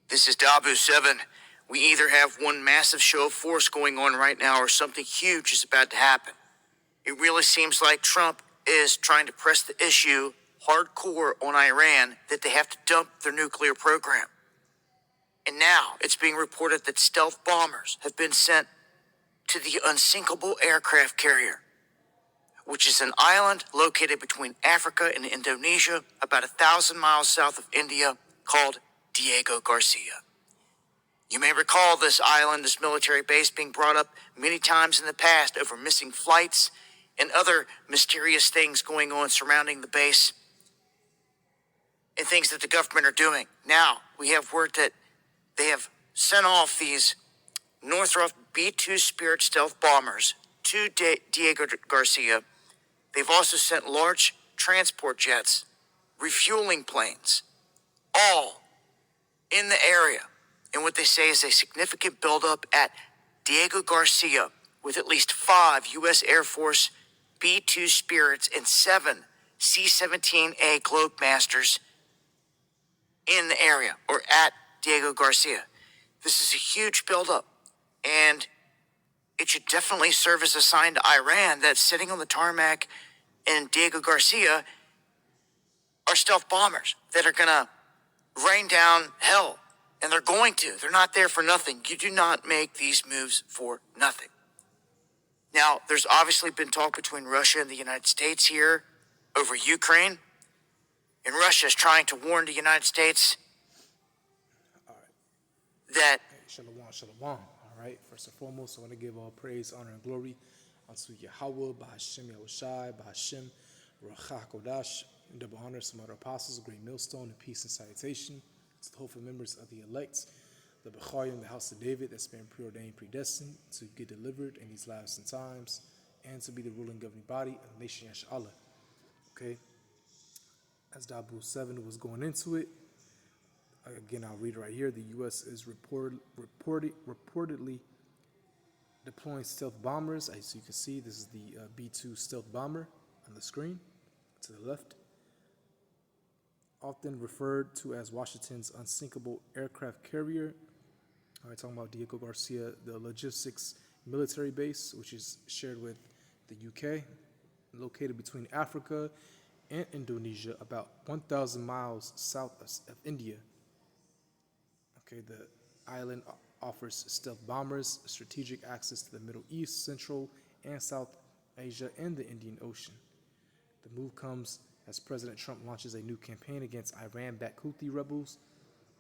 This is WW3. We either have one massive show of force going on right now or something huge is about to happen. It really seems like Trump is trying to press the issue hardcore on Iran that they have to dump their nuclear program. And now it's being reported that stealth bombers have been sent to the unsinkable aircraft carrier, which is an island located between Africa and Indonesia, about 1,000 miles south of India, called Diego Garcia. You may recall this island, this military base, being brought up many times in the past over missing flights and other mysterious things going on surrounding the base and things that the government are doing. Now, we have word that they have sent off these Northrop B-2 Spirit stealth bombers to Diego Garcia. They've also sent large transport jets, refueling planes, all in the area. And what they say is a significant buildup at Diego Garcia with at least 5 U.S. Air Force B-2 Spirits and 7 C-17A Globemasters in the area or at Diego Garcia. This is a huge buildup, and it should definitely serve as a sign to Iran that sitting on the tarmac in Diego Garcia are stealth bombers that are going to rain down hell. And they're going to. They're not there for nothing. You do not make these moves for nothing. Now, there's obviously been talk between Russia and the United States here over Ukraine. And Russia is trying to warn the United States that... Shalom, shalom. All right, first and foremost, I want to give all praise, honor, and glory unto Yahweh, Bahashem Yahushai, Bahashem Ruach HaKodash, and double honor some other apostles, a great millstone, and peace and salutation to the hopeful members of the elect, the Bechayim, the house of David, that's been preordained, predestined to get delivered in these last and times, and to be the ruling governing body of the nation Yash'Allah. Okay, as WW7 was going into it, again, I'll read it right here. The U.S. is reportedly deploying stealth bombers. As you can see, this is the B-2 stealth bomber on the screen to the left, often referred to as Washington's unsinkable aircraft carrier. All right, talking about Diego Garcia, the logistics military base, which is shared with the UK, located between Africa and Indonesia, about 1,000 miles south of India. Okay, the island offers stealth bombers, strategic access to the Middle East, Central and South Asia, and the Indian Ocean. The move comes as President Trump launches a new campaign against Iran-backed Houthi rebels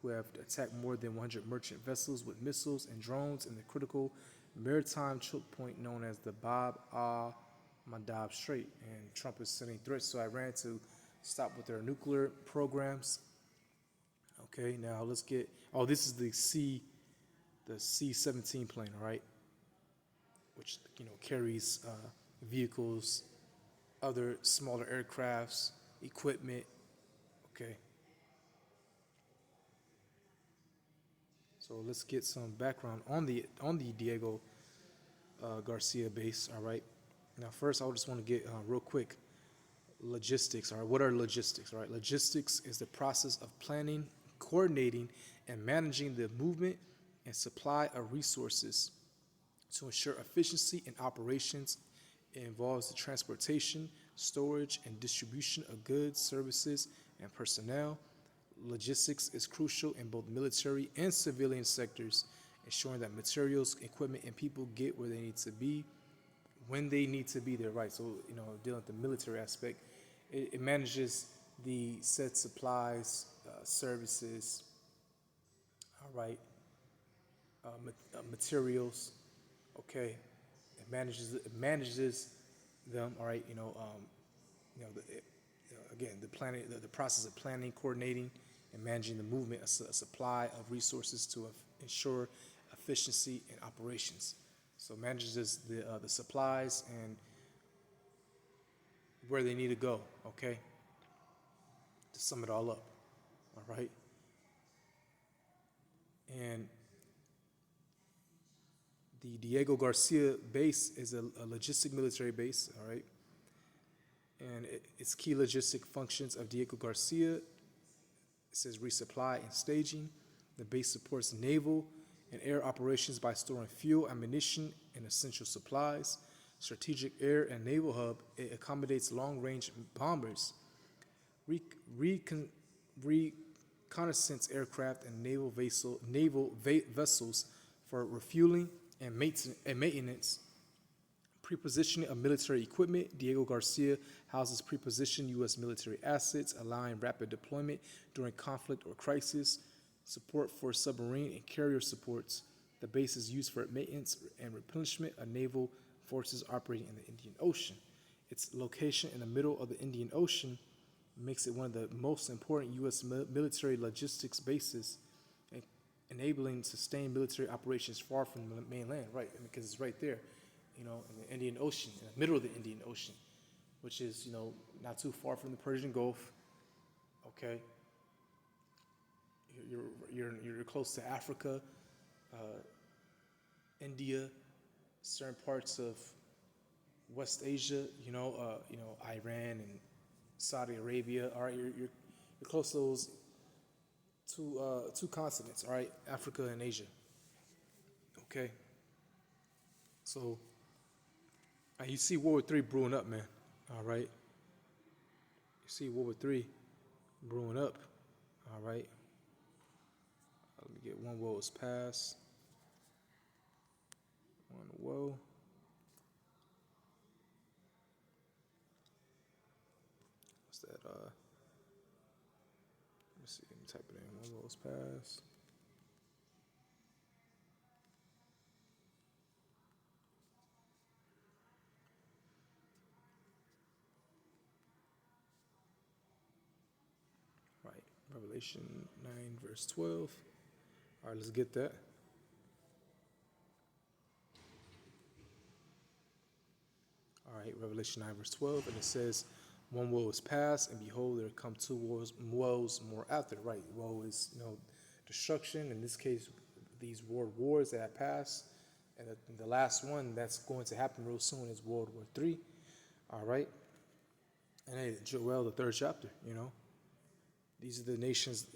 who have attacked more than 100 merchant vessels with missiles and drones in the critical maritime choke point known as the Bab al-Mandab Strait. And Trump is sending threats to Iran to stop with their nuclear programs. Okay, now let's get, this is the C-17 plane, all right, which, carries vehicles, other smaller aircrafts, equipment. Okay, so let's get some background on the Diego Garcia base. All right, now first I just want to get real quick logistics. All right, what are logistics? All right, logistics is the process of planning, coordinating, and managing the movement and supply of resources to ensure efficiency in operations. It involves the transportation, storage, and distribution of goods, services, and personnel. Logistics is crucial in both military and civilian sectors, ensuring that materials, equipment, and people get where they need to be when they need to be there, right? So, dealing with the military aspect, it manages the said supplies, services, all right, materials, okay. It manages them, all right. Again, the process of planning, coordinating, and managing the movement, a supply of resources to ensure efficiency in operations. So it manages the supplies and where they need to go, okay. To sum it all up, all right. And the Diego Garcia base is a logistic military base, all right? And its key logistic functions of Diego Garcia, it says resupply and staging, The base supports naval and air operations by storing fuel, ammunition, and essential supplies. Strategic air and naval hub, it accommodates long-range bombers, reconnaissance aircraft, and naval vessels for refueling and maintenance. Prepositioning of military equipment. Diego Garcia houses prepositioned U.S. military assets, allowing rapid deployment during conflict or crisis. Support for submarine and carrier supports. The base is used for maintenance and replenishment of naval forces operating in the Indian Ocean. Its location in the middle of the Indian Ocean makes it one of the most important U.S. military logistics bases, enabling sustained military operations far from the mainland, right? Because it's right there, in the Indian Ocean, in the middle of the Indian Ocean, which is, not too far from the Persian Gulf, okay? You're close to Africa, India, certain parts of West Asia, Iran and Saudi Arabia. All right, you're close to those two continents. All right, Africa and Asia. Okay, so you see World War III brewing up, man. All right, you see World War III brewing up. All right, let me get one woe is passed. One woe. What's that? Let me see. Let me type it in. One woe is passed. Right. Revelation 9, verse 12. All right, let's get that. All right, Revelation 9, verse 12, and it says, one woe is past, and behold, there come two woes more after. Right, woe is, destruction. In this case, these world wars that have passed, and the last one that's going to happen real soon is World War III. All right, and hey, Joel, the 3rd chapter, these are the nations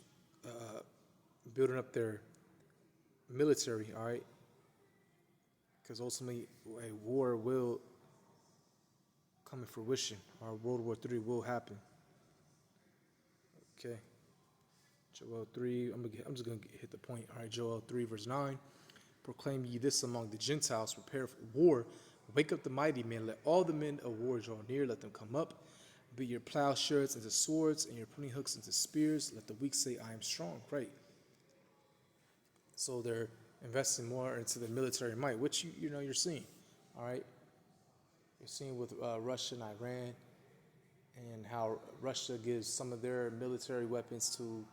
building up their military, all right, because ultimately a war will come to fruition, or World War III will happen. Okay, Joel 3, I'm just going to hit the point. All right, Joel 3, verse 9. Proclaim ye this among the Gentiles, prepare for war, wake up the mighty men, let all the men of war draw near, let them come up. Beat your plowshares into swords and your pruning hooks into spears. Let the weak say, I am strong. Right. So they're investing more into the military might, which you're seeing. All right. You're seeing with Russia and Iran, and how Russia gives some of their military weapons to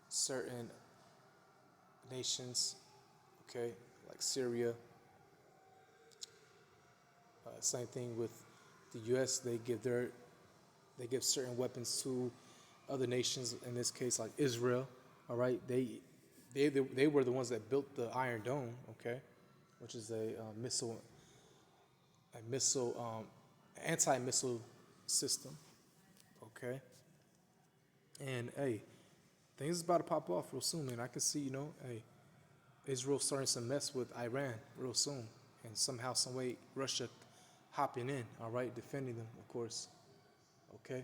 certain nations. Okay, like Syria. Same thing with the U.S. They give certain weapons to other nations. In this case, like Israel. All right, they were the ones that built the Iron Dome. Okay, which is a anti-missile system. Okay, and hey, things is about to pop off real soon, man. I can see, Israel starting some mess with Iran real soon, and somehow, some way, Russia hopping in, all right, defending them, of course. Okay.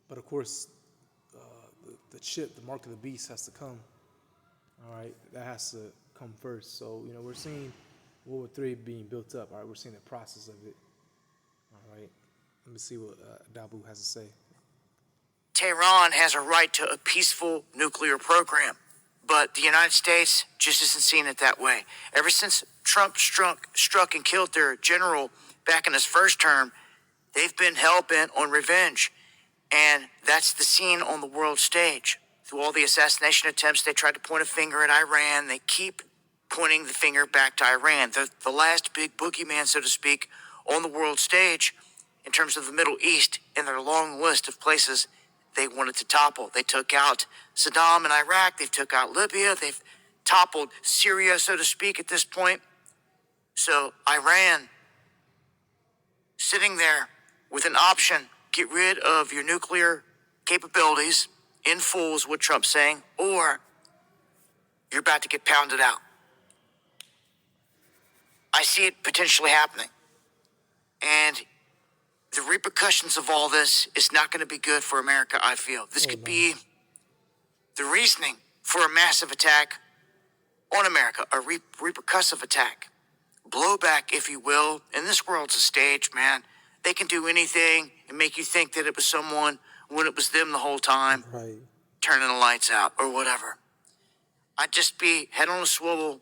But of course, the chip, the mark of the beast, has to come. All right, that has to come first. So we're seeing World War III being built up. All right, we're seeing the process of it. All right, let me see what Dabu has to say. Tehran has a right to a peaceful nuclear program, but the United States just isn't seeing it that way. Ever since Trump struck and killed their general back in his first term, they've been hell-bent on revenge, and that's the scene on the world stage. Through all the assassination attempts, they tried to point a finger at Iran. They keep pointing the finger back to Iran, the last big boogeyman, so to speak, on the world stage in terms of the Middle East, in their long list of places they wanted to topple. They took out Saddam in Iraq. They took out Libya. They've toppled Syria, so to speak, at this point. So Iran, sitting there with an option, get rid of your nuclear capabilities, in full is what Trump's saying, or you're about to get pounded out. I see it potentially happening. And the repercussions of all this is not going to be good for America, I feel. This could be the reasoning for a massive attack on America, a repercussive attack. Blowback, if you will. And this world's a stage, man. They can do anything and make you think that it was someone when it was them the whole time, Right. turning the lights out or whatever. I'd just be head on a swivel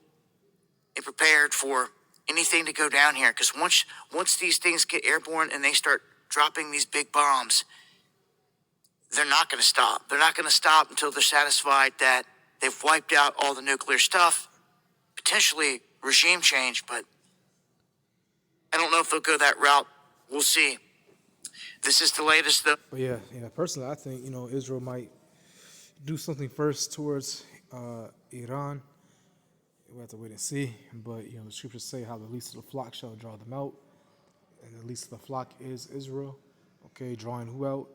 and prepared for anything to go down here. Because once these things get airborne and they start dropping these big bombs, they're not going to stop. They're not going to stop until they're satisfied that they've wiped out all the nuclear stuff, potentially regime change, but I don't know if they'll go that route. We'll see. This is the latest, though. But yeah, personally, I think, Israel might do something first towards Iran. We'll have to wait and see. But, the scriptures say how the least of the flock shall draw them out. And the least of the flock is Israel. Okay, drawing who out?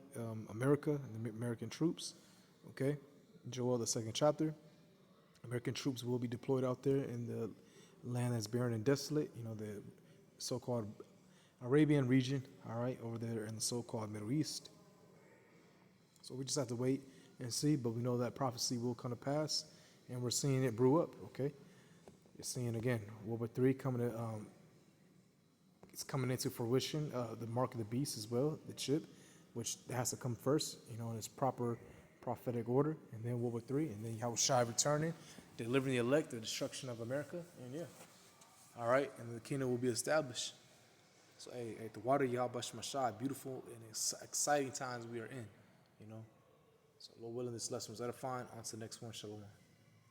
America and the American troops. Okay, Joel, the 2nd chapter. American troops will be deployed out there in the land that's barren and desolate. The so-called Arabian region, all right, over there in the so-called Middle East. So we just have to wait and see, but we know that prophecy will come to pass, and we're seeing it brew up, okay? You're seeing, again, World War III coming to, it's coming into fruition, the mark of the beast as well, the chip, which has to come first, in its proper prophetic order, and then World War III, and then Yahushua returning, delivering the elect, the destruction of America, and yeah. All right, and the kingdom will be established. So, hey, the water Yahweh Shemashah, beautiful and exciting times we are in, So, Lord willing, this lesson was edifying. On to the next one. Shalom.